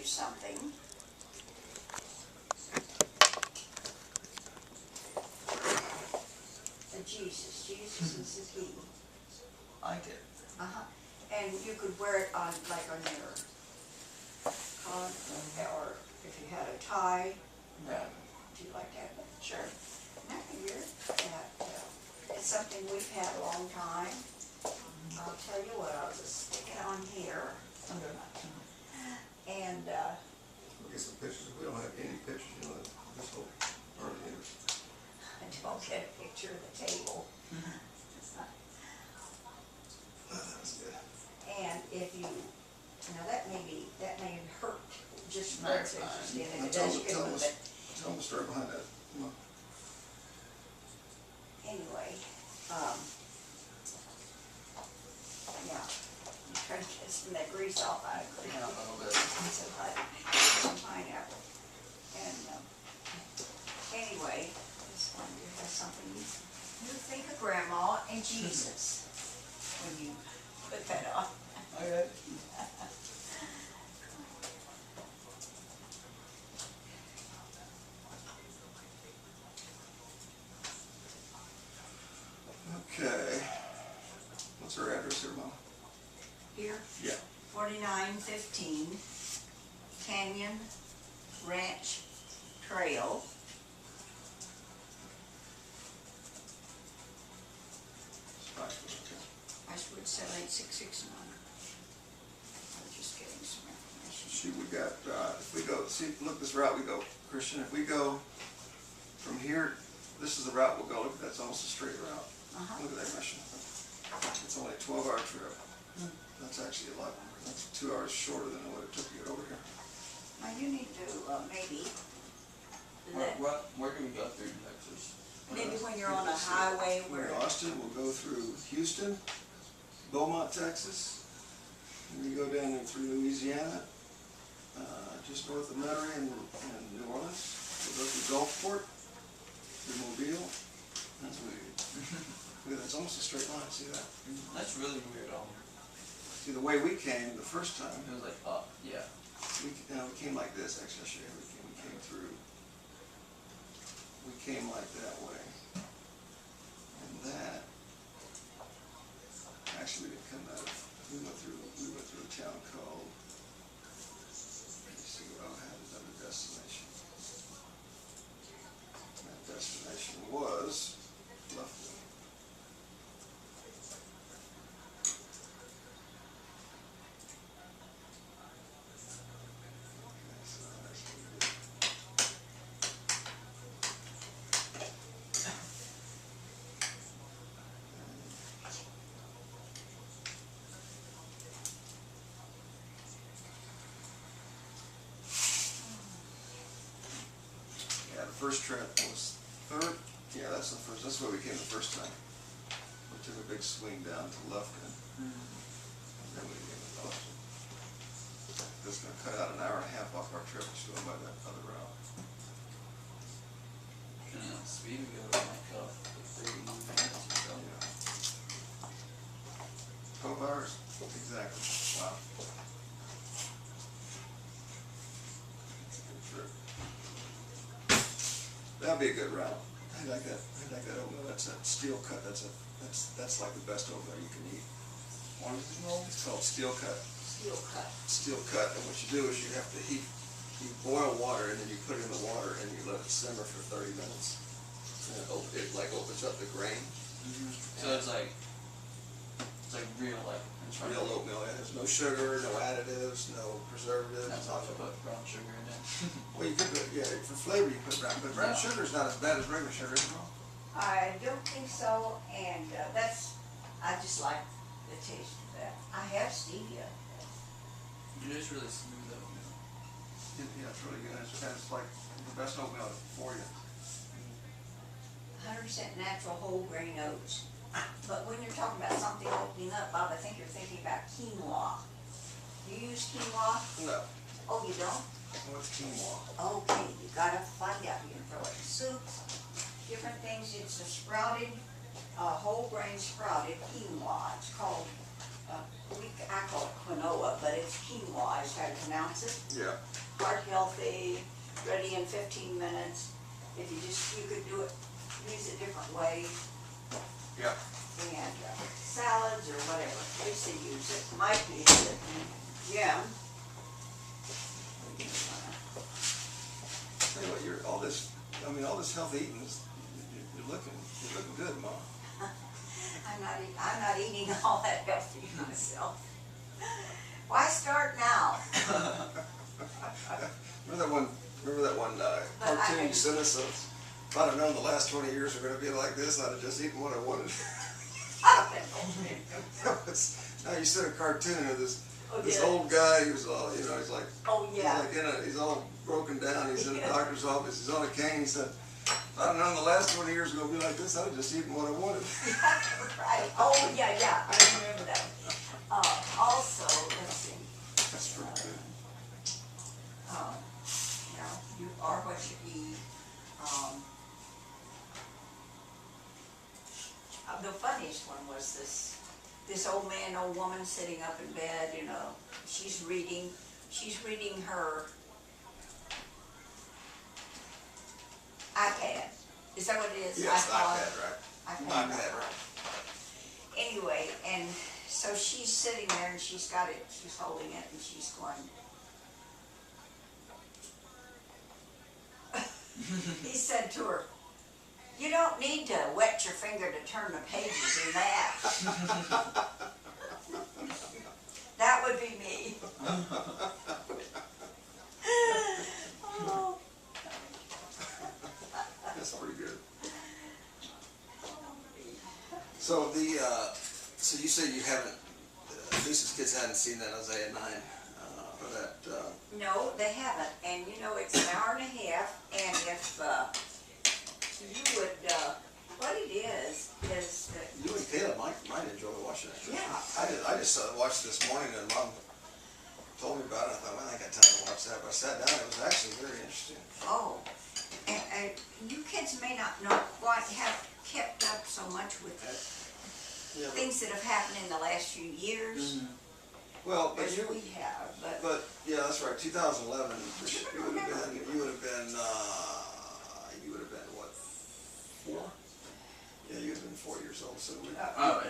you something. Jesus is he. I get it. And you could wear it on, like on your collar, or if you had a tie. Yeah. Do you like that? Sure. Now here, it's something we've had a long time. I'll tell you what, I'll just stick it on here. And, We'll get some pictures. We don't have any pictures, you know, this whole part here. don't get a picture of the table. That's good. And if you, that may hurt just for That's the pictures in it. Now It does get tell a little us bit. Tell them the story behind that. Come on. Anyway, yeah, I'm trying to get some of that grease off out of it. Yeah, a little bit. Some pineapple. And, anyway, just wanted to have something, you think of Grandma and Jesus when you put that on. Okay. Okay. What's our address here, Mom? Here, Yeah. 4915 Canyon Ranch Trail. Spicewood, okay. Spicewood 78669. I was just getting some information. See, we got, if we go, see, look this route we go, Christian, if we go from here, this is the route we'll go. Look, that's almost a straight route. Look at that mission. It's only a 12-hour trip. That's actually a lot. That's 2 hours shorter than what it took to get over here. Now you need to maybe do that. Where do we go through Texas? Maybe when you're on a highway We're where in Austin, we'll go through Houston, Beaumont, Texas, and we go down in through Louisiana, just north of Metairie and New Orleans. We'll go through Gulfport, through Mobile. That's weird. Look, that's almost a straight line. See that? That's really weird. See, the way we came the first time, It was like up, yeah. we came like this. Actually, I'll show you how we came through. We came like that way. And that, actually we didn't come out of, we went through a town called, let's see what I had as under destination. That destination was Lufkin. Yeah, the first trip was third. Yeah, that's the first. That's where we came the first time. We took a big swing down to Lufkin, and then we came to Lufkin. That's going to cut out an hour and a half off our trip, just going by that other route. Yeah, speed we go like 30 minutes or so. Yeah. 12 hours? Exactly. Wow. Good trip. That'd be a good route. I like that. I like that oatmeal. That's a steel cut. That's like the best oatmeal you can eat. What is it called? It's called steel cut. steel cut. Steel cut, and what you do is you have to heat, you boil water and then you put it in the water and you let it simmer for 30 minutes. And it like opens up the grain. So it's like real It's real oatmeal. It has no sugar, no additives, no preservatives. That's how you put brown sugar in it. Well, you could put, yeah, for flavor you put brown, but brown Yeah. sugar is not as bad as regular sugar, is it? I don't think so, and I just like the taste of that. I have stevia. It is really smooth oatmeal. Yeah, it's really good. It's like the best oatmeal for you. 100% natural whole grain oats. But when you're talking about something opening up, Bob, I think you're thinking about quinoa. Do you use quinoa? No. Oh, you don't? What's quinoa? Okay, you gotta find out. You can throw it in soups, different things. It's a sprouted, whole grain sprouted quinoa. It's called I call it quinoa, but it's quinoa is how to pronounce it. Yeah. Heart healthy, ready in 15 minutes. If you could do it, use it different ways. Yeah. And salads or whatever, Lisa use it, Mike uses it, and Jim. Tell you what, all this healthy eating is, you're looking good, Mom. I'm not eating all that healthy myself. Why start now? Remember that one cartoon you sent us? If I'd have known the last 20 years were going to be like this, I'd have just eaten what I wanted. Now you sent a cartoon of this old guy. He was all, he's like, he's all broken down. He's in a doctor's office. He's on a cane. He said, if I'd have known the last 20 years were going to be like this, I'd have just eaten what I wanted. Right. Oh yeah. I remember that. Also, let's see. That's pretty good. You are what you eat. The funniest one was this old man, old woman sitting up in bed, she's reading her iPad. Is that what it is? Yes, iPad, right. iPad, right. Anyway, and so she's sitting there and she's holding it and she's going. He said to her, "You don't need to wet your finger to turn the pages in that." That would be me. Oh. That's pretty good. So so you say you haven't, Lisa's kids hadn't seen that Isaiah 9, or that. No, they haven't, and it's an hour and a half, and if you would, what it is that. You and Caleb might enjoy watching it. Yeah. I just watched this morning, and Mom told me about it. I thought, well, I ain't got time to watch that, but I sat down. It was actually very interesting. Oh, and you kids may not quite have kept up so much with the things that have happened in the last few years. Mm-hmm. Well, but as we have, but yeah, that's right. 2011, you would have been what, 4? Yeah, you would have been 4 years old. So in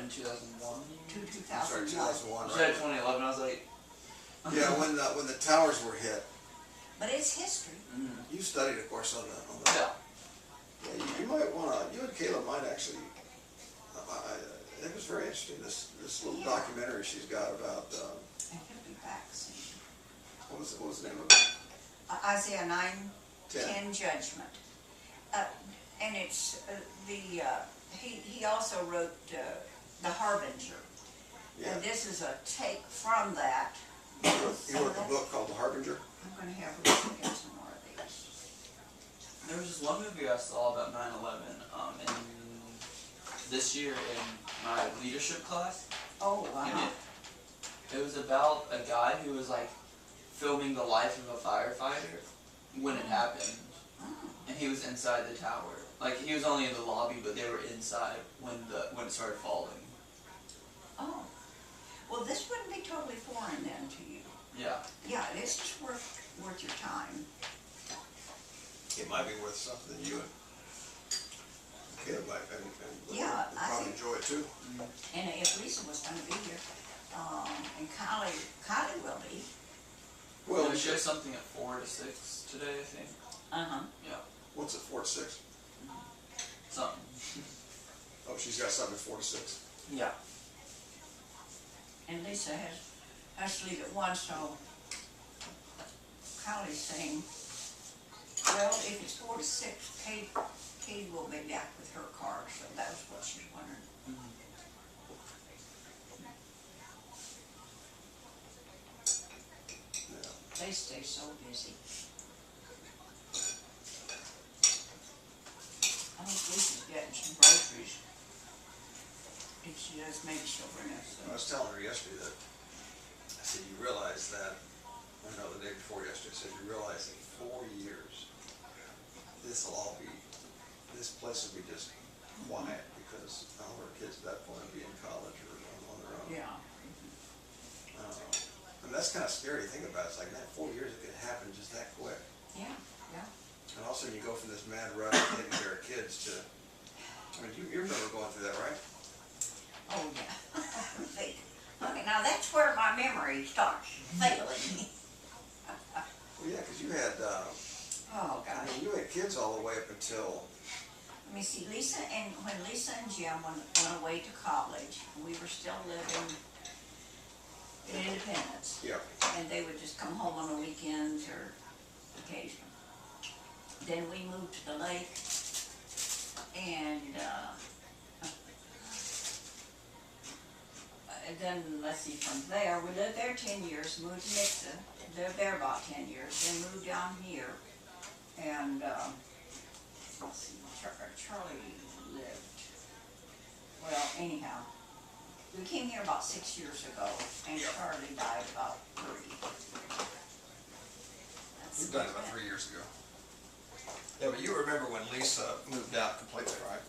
2001. 2001. Sorry, 2001. You said 2011. I was like. Yeah, when the towers were hit. But it's history. Mm-hmm. You studied, of course, on the. Yeah. Yeah, you might want to. You and Caleb might actually. I think it was very interesting. This little documentary she's got about. And he'll be back soon. What was the name of it? Isaiah 9:10 Judgment. And it's he also wrote The Harbinger. Yeah. And this is a take from that. He wrote the book called The Harbinger. I'm going to have her look at some more of these. There was this one movie I saw about 9/11 in this year in my leadership class. Oh, wow. And it was about a guy who was like filming the life of a firefighter when it happened. And he was inside the tower. Like, he was only in the lobby, but they were inside when it started falling. Oh. Well, this wouldn't be totally foreign then to you. Yeah. Yeah, it's just worth your time. It might be worth something you and Caleb might and Yeah, I probably think. enjoy it too. And if Lisa was going to be here, and Kylie will be. Well, we show something at 4 to 6 today, I think. Yeah. What's it, 4 to 6? Something. Oh, she's got something at 4 to 6. Yeah. And Lisa has to leave at 1, so Kylie's saying, well, if it's 4 to 6, Katie will be back with her car, so that was what she's wondering. Yeah. They stay so busy. I think Lisa's getting some groceries. If she does, maybe she'll bring us I some. was telling her yesterday that, I said, you realize that, the day before yesterday, I said, you realize in 4 years, this place will be just quiet because all of our kids at that point will be in college or on their own. Yeah. And that's kind of scary to think about. It's like, man, 4 years it could happen just that quick. Yeah, yeah. And all of a sudden you go from this mad rush of taking care of kids to, I mean, you remember going through that, right? Oh, yeah. Okay, now that's where my memory starts failing me. Well, yeah, because you had, Oh, I gosh. mean, you had kids all the way up until, Let me see, when Lisa and Jim went away to college, we were still living in Independence. yeah, And they would just come home on the weekends or occasionally. Then we moved to the lake, and then, let's see, from there, we lived there 10 years, moved to Nixa, lived there about 10 years, then moved down here, and, let's see, Charlie lived, well, anyhow, we came here about 6 years ago, and Charlie died about 3. you died about 3 years ago. Yeah, but you remember when Lisa moved out completely, right?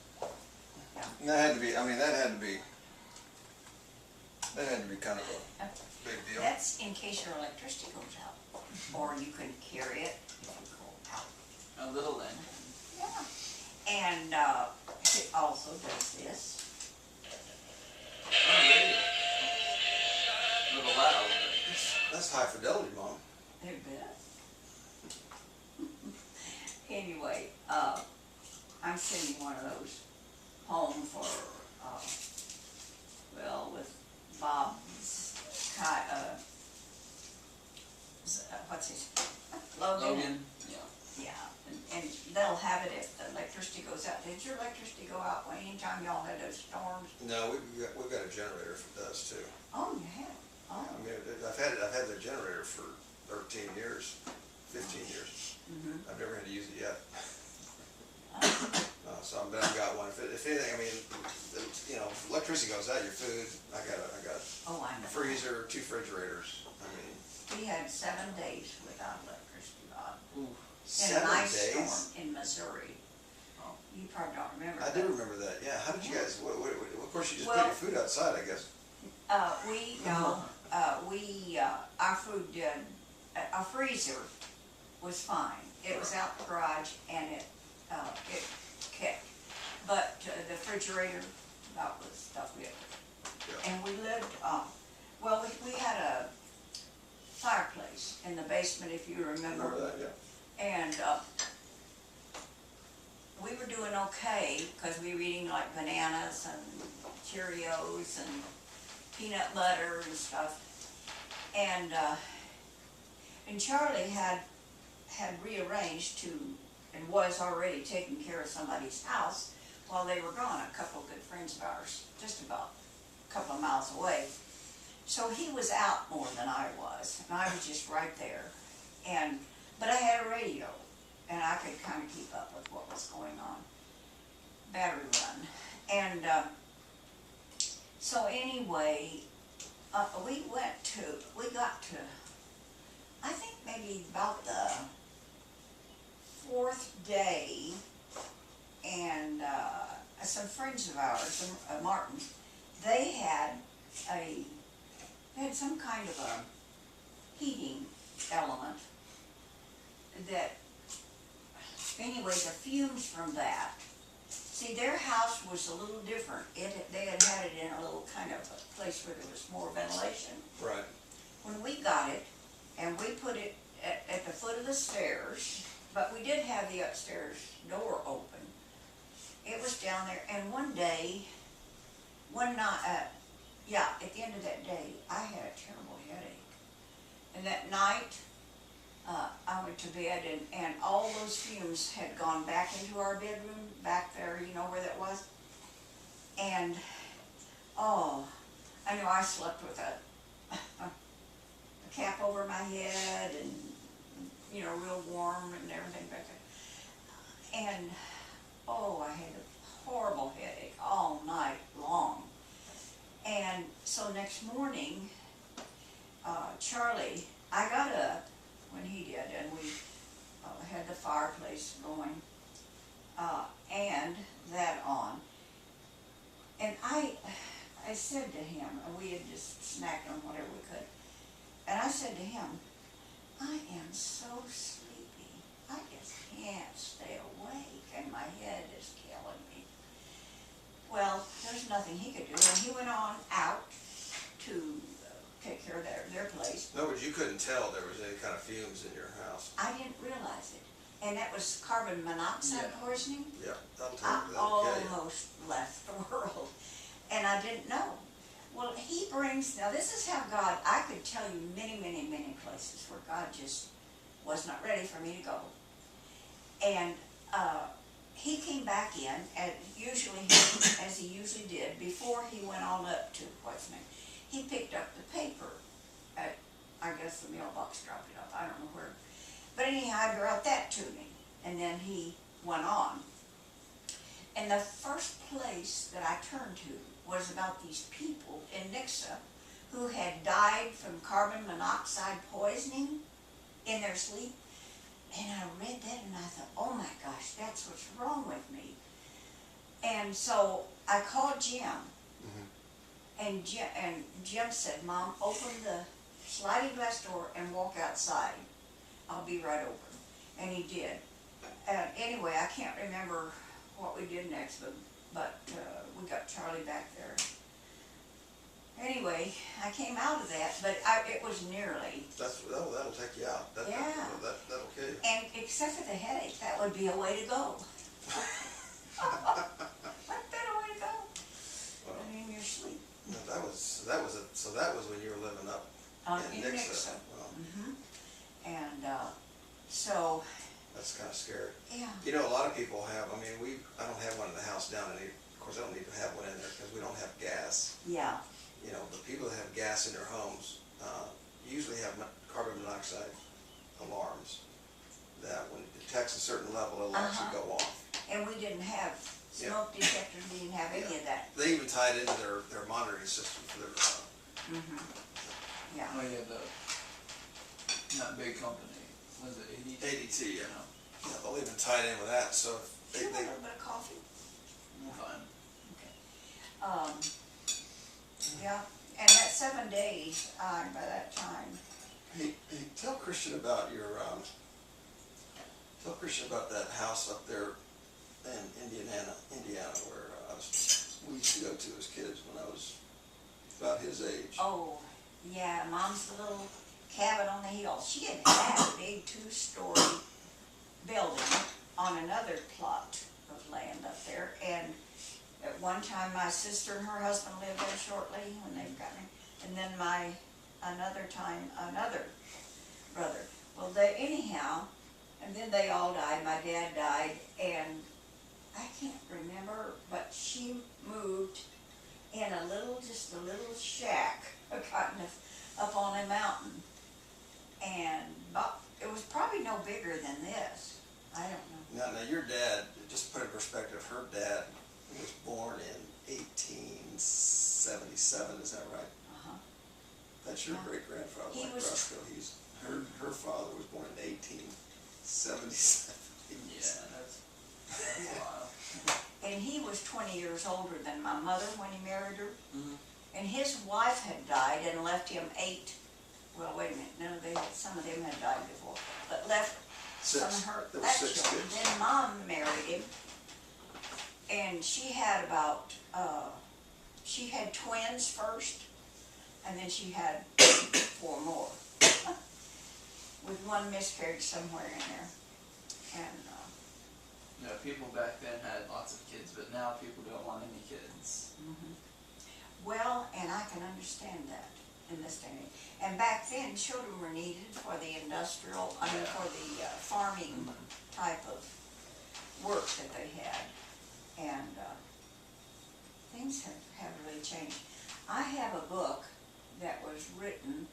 Yeah. And that had to be, I mean, that had to be kind of a big deal. That's in case your electricity goes out, or you couldn't carry it if you go out. A little then. Yeah. And it also does this. Oh, really? A little loud. That's high fidelity, Mom. They're good. Anyway, I'm sending one of those home for, well, with Bob's, what's his, Logan. Logan. Yeah. Yeah, and they'll have it if the electricity goes out. Did your electricity go out anytime y'all had those storms? No, we've got a generator if it does too. Oh, you have? Oh. I mean, I've had the generator for 13 years, 15 years. Mm-hmm. I've never had to use it yet. Oh. So I've got one. If anything, I mean, you know, if electricity goes out, your food, I got Oh, I a know. freezer, 2 refrigerators. I mean, We had 7 days without electricity, Bob. Ooh. In a 7 ice days? storm in Missouri. Oh. You probably don't remember I that. do remember that, yeah. How did you guys, of course you just put Well- your food outside, I guess. Our food did, our freezer was fine. It was out the garage and it kept. But the refrigerator, that was stuff we had. Yeah. And we lived, well, we had a fireplace in the basement, if you remember. Remember that, yeah. And we were doing okay because we were eating like bananas and Cheerios and peanut butter and stuff. And Charlie had rearranged to, and was already taking care of somebody's house while they were gone, a couple of good friends of ours, just about a couple of miles away. So he was out more than I was, and I was just right there. But I had a radio, and I could kind of keep up with what was going on. Battery run. And so anyway, we got to, I think maybe about the 4th day, and some friends of ours, Martin's, they had some kind of a heating element that, anyway, the fumes from that, see, their house was a little different. They had it in a little kind of a place where there was more ventilation. Right. When we got it, and we put it at the foot of the stairs, but we did have the upstairs door open. It was down there, and one night, at the end of that day, I had a terrible headache. And that night, I went to bed, and all those fumes had gone back into our bedroom, back there, you know where that was? And, oh, I know I slept with a cap over my head and, you know, real warm and everything back there. And, oh, I had a horrible headache all night long. And so next morning, Charlie, I got up when he did, and we had the fireplace going, and that on. And I said to him, and we had just snacked on whatever we could, And I said to him, I am so sleepy. I just can't stay awake and my head is killing me. Well, there's nothing he could do, and he went on out to take care of their place. In other words, you couldn't tell there was any kind of fumes in your house. I didn't realize it. And that was carbon monoxide poisoning. Yeah, that'll I tell you. That'll kill you. almost left the world, and I didn't know. Well, he brings, now this is how God, I could tell you many, many, many places where God just was not ready for me to go. And he came back in, as he usually did, before he went on up to what's name. He picked up the paper at, I guess the mailbox dropped it off, I don't know where. But anyhow, I brought that to me, and then he went on. And the first place that I turned to was about these people in Nixa who had died from carbon monoxide poisoning in their sleep. And I read that and I thought, oh my gosh, that's what's wrong with me. And so I called Jim. And Jim said, Mom, open the sliding glass door and walk outside. I'll be right over. And he did. Anyway, I can't remember what we did next, but we got Charlie back there. Anyway, I came out of that, but it was nearly. That'll take you out. That'll kill you. And except for the headache, that would be a way to go. What better way to go? Well, than in your sleep. No, that was when you were living up in Nixa. Well, And so. That's kind of scary. Yeah. You know, a lot of people have. I mean, I don't have one in the house down in. Of course, I don't need to have one in there because we don't have gas. Yeah. You know, but people that have gas in their homes usually have carbon monoxide alarms that when it detects a certain level, it lets you go off. And we didn't have smoke detectors, we didn't have any of that. They even tied into their monitoring system for their. Yeah. Oh yeah, that big company, was it ADT? ADT, yeah. Yeah, they'll even tie it in with that, so Do you want a little bit of coffee? Fine. Okay. Yeah, and that 7 days, by that time. Hey, tell Christian about that house up there in Indiana, where we used to go to as kids when I was about his age. Oh, yeah, Mom's little cabin on the hill. She had a big 2-story building on another plot of land up there, and at one time my sister and her husband lived there shortly when they got married, and then another time another brother. Well, anyhow, and then they all died. My dad died, and I can't remember, but she moved in just a little shack, kind of up on a mountain, and it was probably no bigger than this. I don't know. Now your dad, just to put it in perspective, her dad was born in 1877, is that right? That's your great-grandfather, He like was- Roscoe. Her father was born in 1877. Yeah, that's a while. And he was 20 years older than my mother when he married her. Mhm. And his wife had died and left him 8. Well, wait a minute. Some of them had died before, but left some of her. There were That's 6 children. kids. Then Mom married him, and she had she had twins first, and then she had 4 more, with one miscarriage somewhere in there. And Yeah, people back then had lots of kids, but now people don't want any kids. well, and I can understand that in this day and age. And back then, children were needed for the for the farming type of work that they had. And things have really changed. I have a book that was written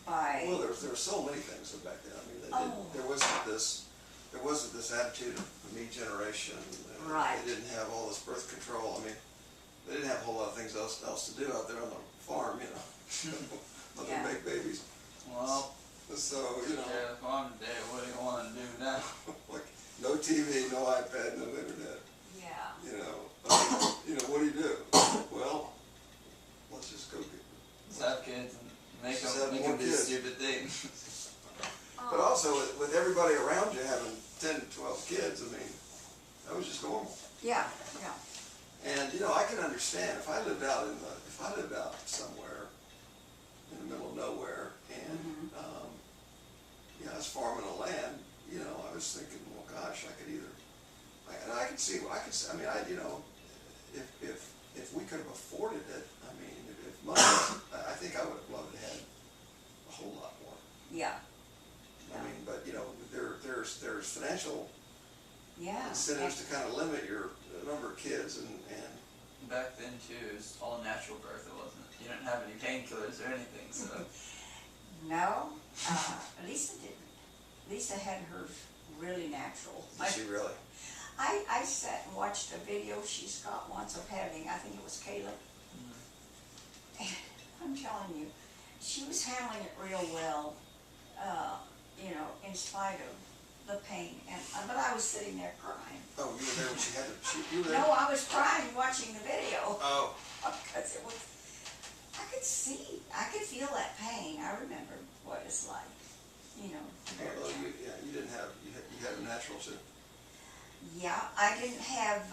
by. Well, there were so many things back then. I mean, there wasn't this attitude of the me generation. Right. They didn't have all this birth control. I mean, they didn't have a whole lot of things else to do out there on the farm, you know. Let them make babies. Well, So, you know. yeah, if I'm dead, what do you want to do now? Like, no TV, no iPad, no internet. Yeah. You know, what do you do? Well, let's just go get. Let's have kids and Make Just them have more do kids. stupid things. But also, with everybody around you having 10 to 12 kids, I mean, that was just normal. Yeah, yeah. And, you know, I can understand, if I lived out somewhere in the middle of nowhere, and, I was farming the land, you know, I was thinking, well, gosh, I could either, and I could see, you know, if we could have afforded it, I mean, if money, I think I would have loved to have a whole lot more. Yeah. I mean, but, you know, there's financial Yeah. incentives to kind of limit your number of kids, and Back then too, it was all natural birth. It wasn't. You didn't have any painkillers or anything. So No, Lisa didn't. Lisa had hers really natural. did she really? I sat and watched a video she's got once of having, I think it was Caleb. And I'm telling you, she was handling it real well, you know, in spite of the pain. But I was sitting there crying. Oh, you were there when she had you were there? No, I was crying watching the video. Oh, Because it was, I could feel that pain. I remember what it's like, you know. well, you didn't have, you had a natural too. Yeah, I didn't have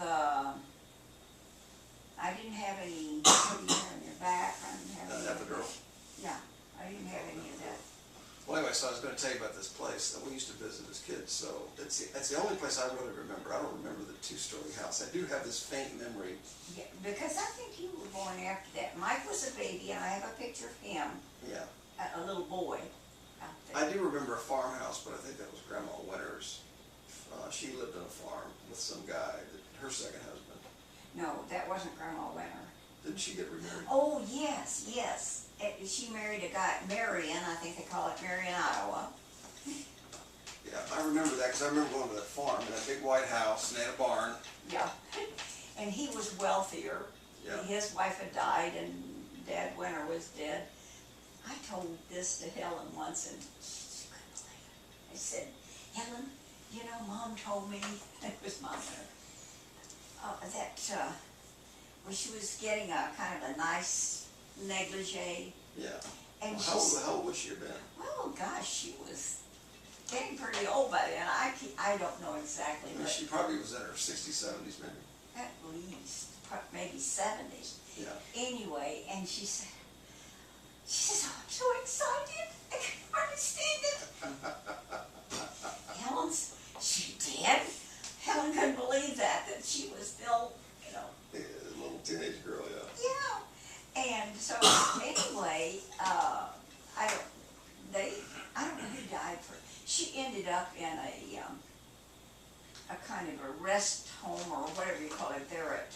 any, what do you have in your back? I didn't have any of Epidural. that. Yeah, I didn't have any of that. Well, anyway, so I was going to tell you about this place that we used to visit as kids. So it's the only place I really remember. I don't remember the two-story house. I do have this faint memory. Yeah, because I think you were born after that. Mike was a baby, and I have a picture of him, Yeah, a little boy out there. I do remember a farmhouse, but I think that was Grandma Winter's. She lived on a farm with some guy, her second husband. No, that wasn't Grandma Winter. Didn't she get remarried? Oh, yes, yes. She married a guy, Marion, I think they call it Marion, Iowa. Yeah, I remember that because I remember going to that farm and that big white house and they had a barn. Yeah. And he was wealthier. Yeah. His wife had died and Dad Winter was dead. I told this to Helen once and she couldn't believe it. I said, Helen, you know, Mom told me, it was Mom, that well, she was getting a kind of a nice negligee. Yeah. And Well, how old would she have been? well, gosh, she was getting pretty old by then. I don't know exactly, I mean, but she probably was in her 60s, 70s maybe. at least, maybe 70s. Yeah. Anyway, and she says, oh, I'm so excited. I can hardly stand it. She did. Helen couldn't believe that she was still, you know. Yeah, a little teenage girl, yeah. Yeah. And so anyway, I don't know who died for. She ended up in a kind of a rest home or whatever you call it there at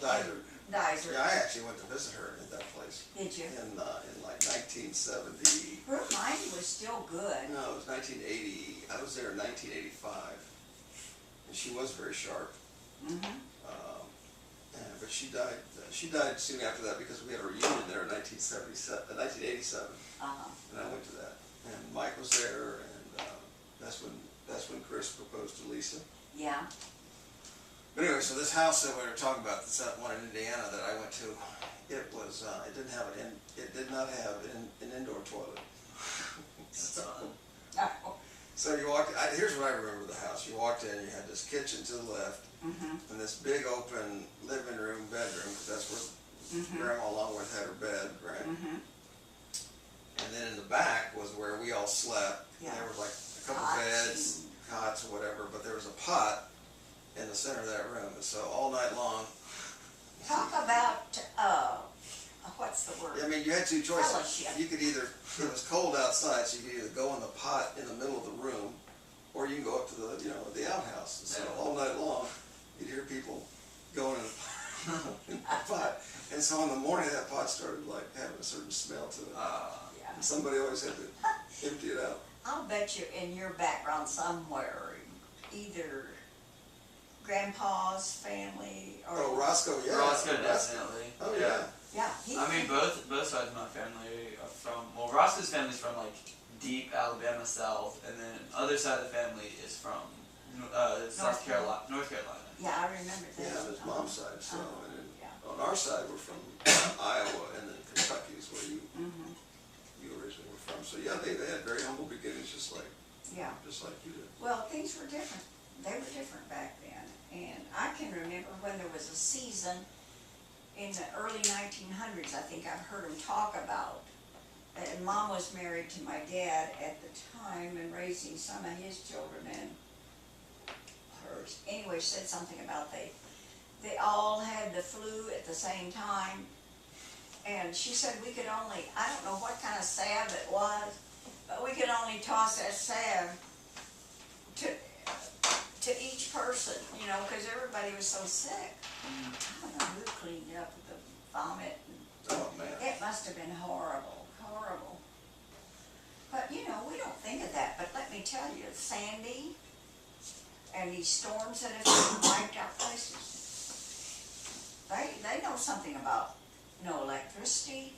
Dizer. Dizer. Yeah, I actually went to visit her at that place. Did you? In like 1970. Her mind was still good. No, it was 1980. I was there in 1985, and she was very sharp. But she died. She died soon after that because we had a reunion there in 1987, and I went to that. And Mike was there, and that's when Chris proposed to Lisa. Yeah. But anyway, so this house that we were talking about, this one in Indiana that I went to, it was it did not have an indoor toilet. So you walked. Here's what I remember of the house. You walked in, you had this kitchen to the left, and this big open living room, bedroom, because that's where Grandma Longworth had her bed, right? And then in the back was where we all slept. Yeah. There was like a couple beds, cots, or whatever, but there was a pot in the center of that room. And so all night long. Talk about what's the word? I mean, you had two choices. Fellowship. You could either, it was cold outside, so you could either go in the pot in the middle of the room, or you can go up to the outhouse. And so all night long, you'd hear people going in the pot. And so in the morning, that pot started like having a certain smell to it. Yeah. And somebody always had to empty it out. I'll bet you in your background somewhere, either Grandpa's family or. Oh, Roscoe, yeah. Roscoe, definitely. Oh, yeah. Yeah. I mean, both sides of my family are from. Well, Roscoe's family's from like deep Alabama South, and then other side of the family is from North Carolina. Yeah, I remember that. Yeah, his mom's side. So, and then on our side, we're from Iowa, and then Kentucky is where you originally were from. So yeah, they had very humble beginnings, just like Yeah. you did. Well, things were different. They were different back then. And I can remember when there was a season in the early 1900s, I think I've heard them talk about. And Mom was married to my dad at the time and raising some of his children and hers. Anyway, she said something about they all had the flu at the same time. And she said we could only, I don't know what kind of salve it was, but we could only toss that salve to each person, you know, because everybody was so sick. I don't know who cleaned up with the vomit. Oh, man. It must have been horrible, horrible. But, you know, we don't think of that. But let me tell you, Sandy and these storms that have wiped out places, they know something about no electricity,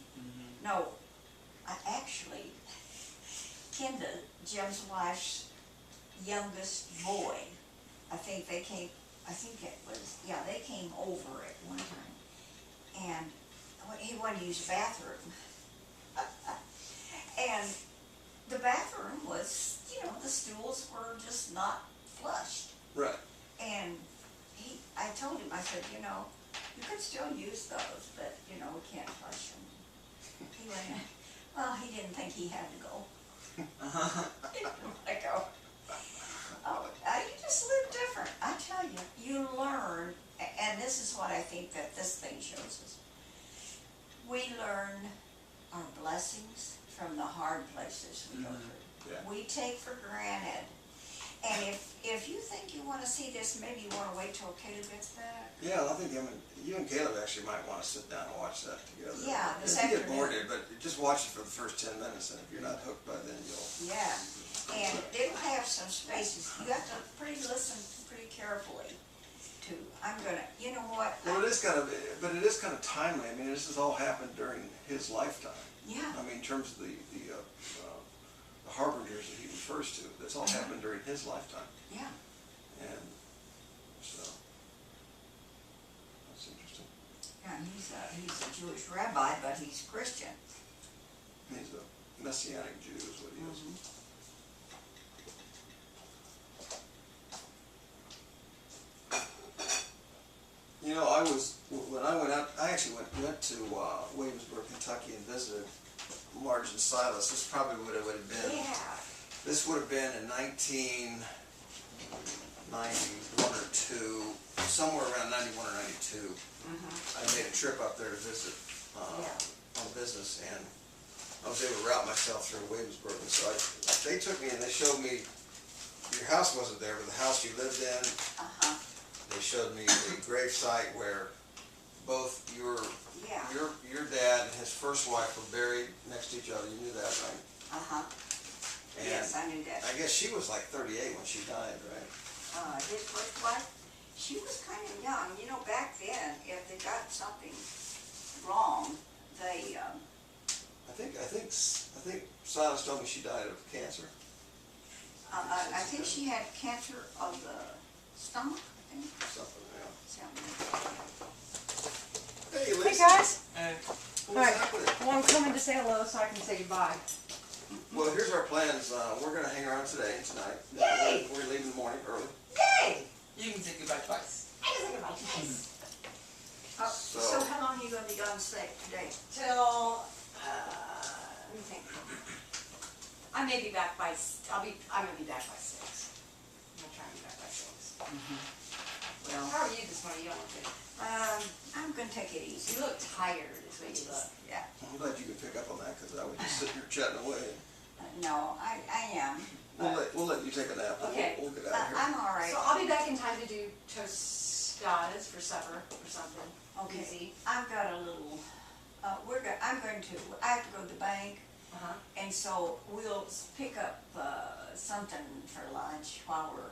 no, actually, Kenda, Jim's wife's youngest boy, I think they came over at one time, and he wanted to use the bathroom. And the bathroom was, you know, the stools were just not flushed. Right. And I told him, I said, you know, you could still use those, but, you know, we can't flush them. He went in, well, he didn't think he had to go. I go, oh, you just live different. I tell you, you learn, and this is what I think that this thing shows us. We learn our blessings from the hard places we go through. Yeah. We take for granted. And if you think you want to see this, maybe you want to wait till Caleb gets back. Yeah, I think you and Caleb actually might want to sit down and watch that together. Yeah, this if you get afternoon. bored, but just watch it for the first 10 minutes, and if you're not hooked by then, you'll. Yeah, and it'll have some spaces. You have to listen pretty carefully to. I'm gonna, you know what? Well, it is kind of timely. I mean, this has all happened during his lifetime. Yeah. I mean, in terms of the harbingers that he refers to, that's all happened during his lifetime. Yeah. And so, that's interesting. Yeah, he's a Jewish rabbi, but he's Christian. He's a Messianic Jew is what he is. You know, when I went out, I actually went to Williamsburg, Kentucky and visited Marge and Silas. This probably would have been. Yeah. This would have been in 1991 or 2, somewhere around 91 or 92. I made a trip up there to visit on business, and I was able to route myself through Williamsburg. And so they took me and they showed me, your house wasn't there, but the house you lived in. They showed me the grave site where both your dad and his first wife were buried next to each other. You knew that, right? And yes, I knew that. I guess she was like 38 when she died, right? His first wife, she was kind of young. You know, back then, if they got something wrong, they. I think Silas told me she died of cancer. I think she had cancer of the stomach. I think. Something, yeah. Something. Hey, Lisa. Hey guys, What's Alright. happening? well, I'm coming to say hello so I can say goodbye. Well, here's our plans. We're going to hang around today and tonight. Yay! We're leaving in the morning early. Yay! You can say goodbye twice. I can say goodbye twice. So how long are you going to be on site today? Till, let me think. I may be back by, I'm gonna be back by 6. I'm gonna try and be back by 6. Well, How are you this morning? You don't look good. I'm going to take it easy. You look tired is what you look. Yeah. I'm glad you could pick up on that because I was just sitting here chatting away. No, I am. We'll let you take a nap. Okay. We'll get out of here. I'm all right. So I'll be back in time to do tostadas for supper or something. Okay. Easy. I've got a little. I have to go to the bank, and so we'll pick up something for lunch while we're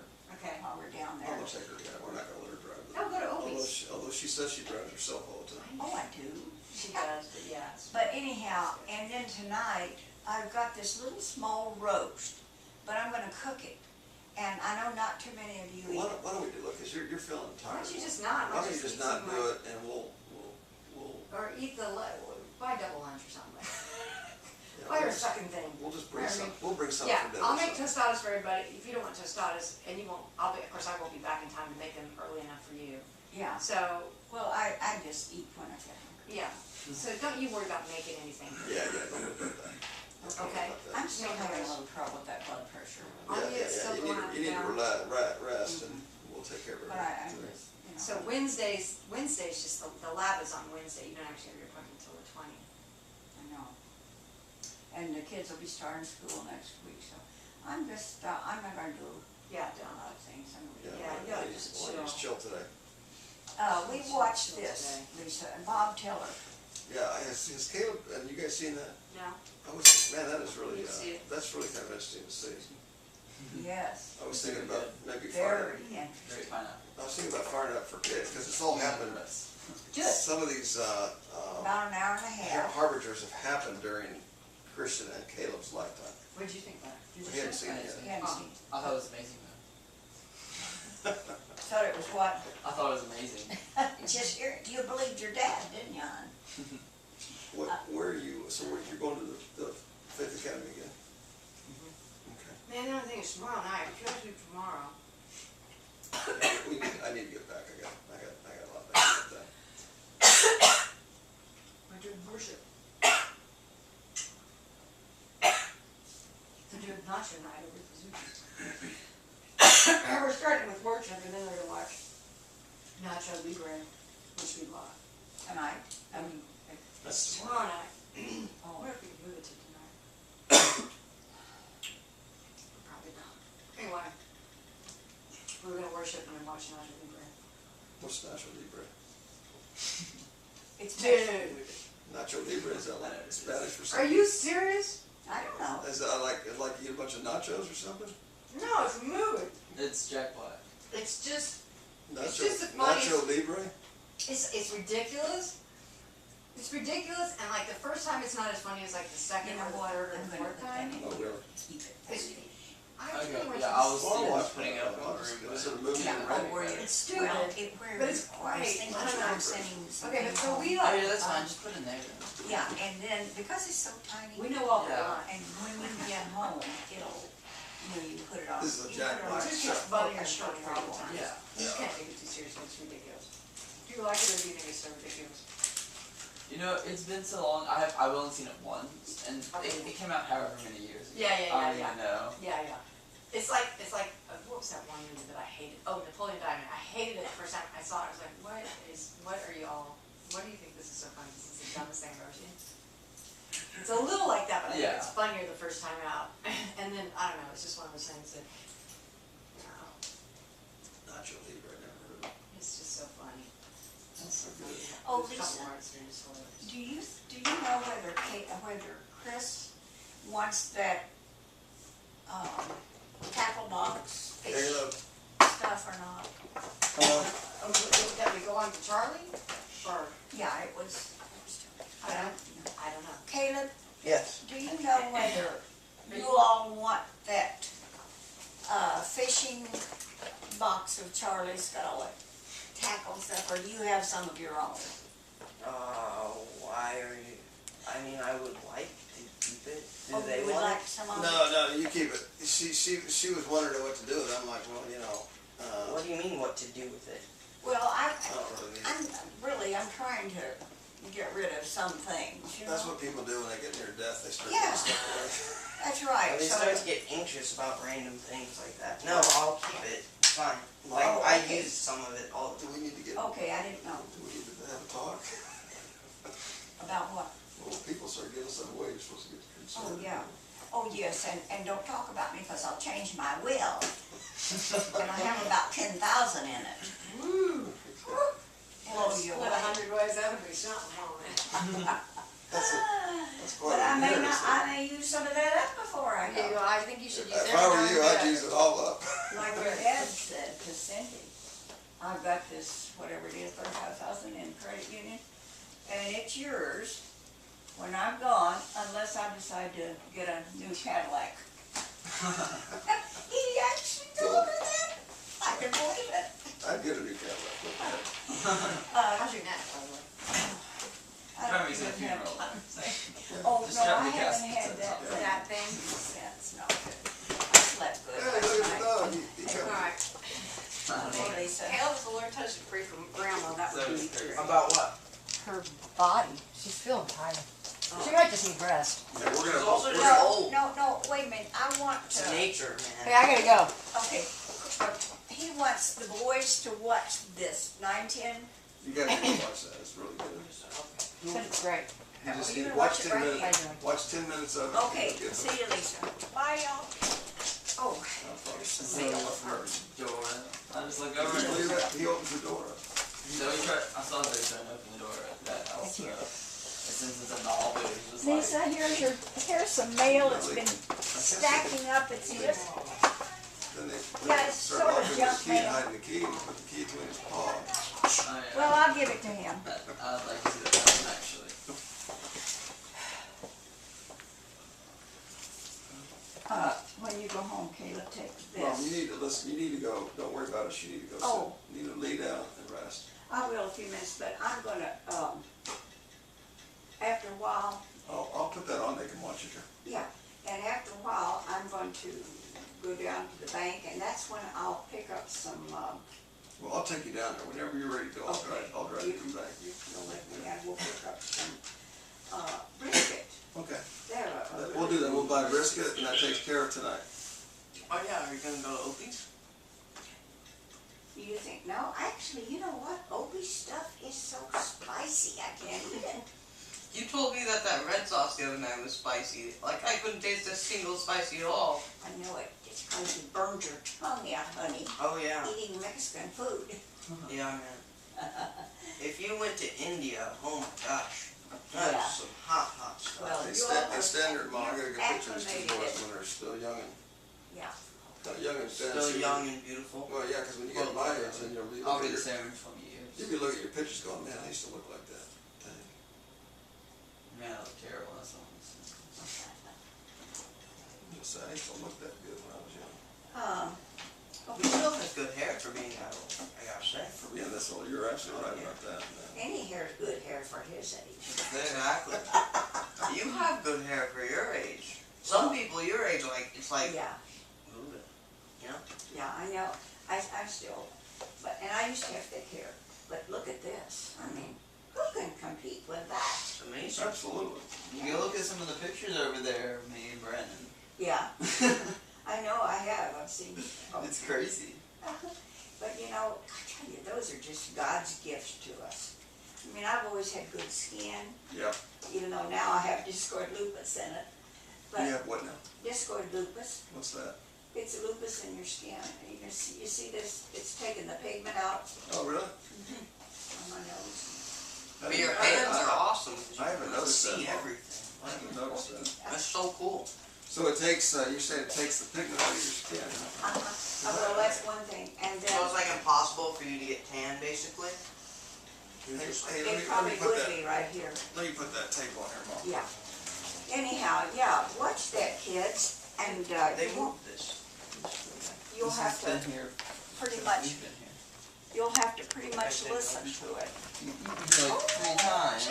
down there. I'll take her. Yeah, we're not going to let her drive. Oh, go to Opie's. Although she says she drives herself all the time. Oh, I do. She does, but yeah. But anyhow, and then tonight, I've got this little small roast, but I'm gonna cook it. And I know not too many of you eat Why it. don't we do it? Because you're feeling Why tired. don't you just not? Why don't you just not do it and we'll or eat buy double lunch or something. Yeah, Buy her a we'll just- second thing. We'll just bring I some, mean, we'll bring something Yeah, for dinner. I'll make so. tostadas for everybody. If you don't want tostadas, and you won't, of course I won't be back in time to make them early enough for you. Yeah, So, well, I just eat when I get hungry. yeah, so don't you worry about making anything. Yeah, don't worry about that. Okay. I'm still having a little trouble with that blood pressure, I'll Yeah, get still you going need to down. rest and we'll take care of but everything. I'm just, you know. So Wednesday's just, the lab is on Wednesday, you don't actually have your appointment until the 20th. I know. And the kids will be starting school next week, so I'm just, I'm not gonna do Yeah, a lot of things. I'm gonna Yeah, you gotta just Just chill today. we watched this, Lisa, and Bob Teller. Yeah, has Caleb, and you guys seen that? No? Man, that is really, You see it? that's really kind of interesting to see. Yes, I was thinking about maybe firing, very interesting. Great pineapple. I was thinking about firing up for kids, because it's all happened. Good, Some of these, about an hour and a half. harbingers have happened during Christian and Caleb's lifetime. What'd you think about it? Did We you hadn't see seen it? it You yet. hadn't seen, I thought it was amazing though. thought it was what? I thought it was amazing. Just, you believed your dad, didn't you, hon? Where are you, so you're going to the Faith Academy again? Okay. Man, the only thing is tomorrow night, if you want to do tomorrow. I need to get back, I got a lot back to get done. We're doing worship. They're doing nacho night over at the zoo. We're starting with worship and then we're gonna watch Nacho Libre, which we bought. Tonight, I mean, That's Tomorrow night. oh, What if we could move it to tonight? Probably not. Anyway, we're gonna worship and then watch Nacho Libre. What's Nacho Libre? it's Dude, Nacho Libre, is that like Spanish for are something? you serious? I don't know. Is that like you eat a bunch of nachos or something? No, it's a movie. It's Jack Black. It's just, Nacho, just the funniest- Nacho Libre? it's ridiculous. It's ridiculous, and like the first time it's not as funny as like the second You know or the what? third or I'm the gonna fourth put that time. in. Oh, really? Keep it. It's, I Okay, pretty much yeah, I was just- Well, thinking watch of putting it up in the room, Is it a movie? Yeah, or oh, were you? It's stupid, Well, where but it's I was great. thinking I don't know. I'm sending some Okay, but so things we home. Oh like, yeah, that's fine. Just put it in there then. Yeah, and then, because it's so tiny. we know all the Yeah. lines. And when we get home, it'll, you can put it on. This is a you Jack put it on Black It just show. gets funny and Okay, short all the time. Yeah. You just can't take it too seriously, it's ridiculous. Do you like it or do you think it's so ridiculous? You know, it's been so long. I've only seen it once, and it came out however many years ago. Yeah, I don't even know. Yeah. It's like, what was that one movie that I hated? Oh, Napoleon Dynamite. I hated it the first time I saw it. I was like, what do you think this is so funny? This is the dumbest thing I've ever seen. It's a little like that, but I think Yeah. it's funnier the first time out. And then, I don't know, it's just one of those things that, you know, Nacho Libre, I never heard of it. it's just so funny. That's so good. Oh, There's a couple Lisa. words that are just hilarious. Do you know whether Chris wants that, tackle box fish Caleb, stuff or not? Oh, that we go on to Charlie? Or, Yeah, it was, I don't know. Caleb, Yes. do you know whether you all want that, fishing box of Charlie's got all that tackle stuff, or do you have some of your own? Why are you, I mean, I would like to keep it. Do Oh, they you would want like it? some of it? no, you keep it. She was wondering what to do with it. I'm like, well, you know, What do you mean, what to do with it? Well, I don't really need it. I'm trying to get rid of some things, you know? That's what people do when they get near death, they start Yeah. putting stuff away. That's right, They so, start to get anxious about random things like that. No, I'll keep it. It's fine. Like, Oh, I okay. use some of it all the Do time. we need to get, okay, I didn't know. do we need to have a talk? About what? Well, people start giving stuff away, you're supposed to get Oh, concerned. yeah. Oh, yes, and don't talk about me, because I'll change my will. And I have about 10,000 in it. Woo! Blow you Split away. 100 ways, that would be something, won't it? That's quite But I a may year, not, so. I may use some of that up before I Yeah, go. I think you should use If every I were dime you, you I'd have. use it all up. Like your dad said to Cindy, I've got this, whatever it is, 35,000 in credit union, and it's yours when I'm gone, unless I decide to get a new Cadillac. He actually told her that. I can believe it. I'd get a new Cadillac. How's your neck, by the way? to the him. funeral. Oh, Just no, drop I the haven't casket, had that's all. that thing since, no. I slept good Hey, look last at the night. dog, he come. Alright, Hey, Lisa. Caleb, if the Lord touched it free from grandma, that would be true. About what? Her body, she's feeling tired. She might just need rest. Yeah, we're She's gonna, also we're just gonna, old. No, wait a minute, I want It's to, nature, Hey, man. I gotta go. okay, he wants the boys to watch this, 9/10. you guys need to watch that, it's really good. It's great. You just you need, gonna watch watch it 10 right minutes, here? watch 10 minutes of it. Okay, You'll get see you, Lisa. Bye, y'all. Oh, there's So, some mail for Dora. I just look over Just leave and that, he opens the door up. so he tried, I saw they trying to open the door at that house. It's here. Since it's a doll, but it was just Lisa, like. here's some mail that's been stacking up, it's here. Then they Yeah, it's start sort of locking junk his key and mail. hiding the key, and put the key between his paw. Oh, yeah. Well, I'll give it to him. I'd like to see that happen, actually. When you go home, Caleb, take Mom, you this. need to listen, you need to go, don't worry about it, you need to go sit. Oh. You need to lay down and rest. I will in a few minutes, but I'm gonna, after a while, I'll put that on, they can watch it here. yeah, and after a while, I'm going to go down to the bank, and that's when I'll pick up some, Well, I'll take you down there, whenever you're ready to go, I'll drive you to the bank. you'll let me, and we'll pick up some, brisket. Okay, They're, we'll do that, we'll buy brisket, and that takes care of tonight. Oh yeah, are you gonna go to Opie's? You think, no, actually, you know what, Opie's stuff is so spicy, I can't eat it. You told me that red sauce the other night was spicy. Like I couldn't taste a single spicy at all. I know it, it's because you burned your tongue out, honey, Oh yeah. eating Mexican food. Yeah, man. If you went to India, oh my gosh. Yeah. That's some hot stuff. Well, They you stand, all they stand there, Mom, I gotta you're get pictures to the boys acclimated. when they're still young and, Yeah. young and Still fancy. young and beautiful. Well, yeah, cause when you get my age, then you'll be, I'll look be at the your, same in 20 years. you'll be looking at your pictures going, man, I used to look like that. Dang. Man, I look terrible, that's all I'm saying. I'm just saying, I used to look that good when I was young. He still has good hair for being that old, I gotta say. For being this old, you're absolutely right about that. Any hair's good hair for his age. Exactly. You have good hair for your age. Some people your age, like, it's like, Yeah, ooh, you know? yeah, I know, I still, but, and I used to have thick hair, but look at this, I mean, who can compete with that? It's amazing. Absolutely. You go look at some of the pictures over there of me and Brandon. Yeah, I know, I've seen. It's crazy. But you know, I tell you, those are just God's gifts to us. I mean, I've always had good skin, Yep. even though now I have discoid lupus in it. You But have what now? discoid lupus, What's that? it's a lupus in your skin. And you see this, it's taking the pigment out Oh, really? on my nose. But your hands are awesome. 'Cause I haven't you noticed see that. everything. I haven't noticed that. That's so cool. So it takes, you say it takes the pigment out of your skin, huh? Well, that's one thing, and So then it's like impossible for you to get tan, basically? Hey, You're just hey, like, it probably let me put would that, be right here, let me put that tape on here, Mom. yeah. Anyhow, yeah, watch that, kids, and they you won't, moved this. you'll This have has been to, here. pretty since much, we've been here. you'll have to pretty much listen to it. Like 3 times.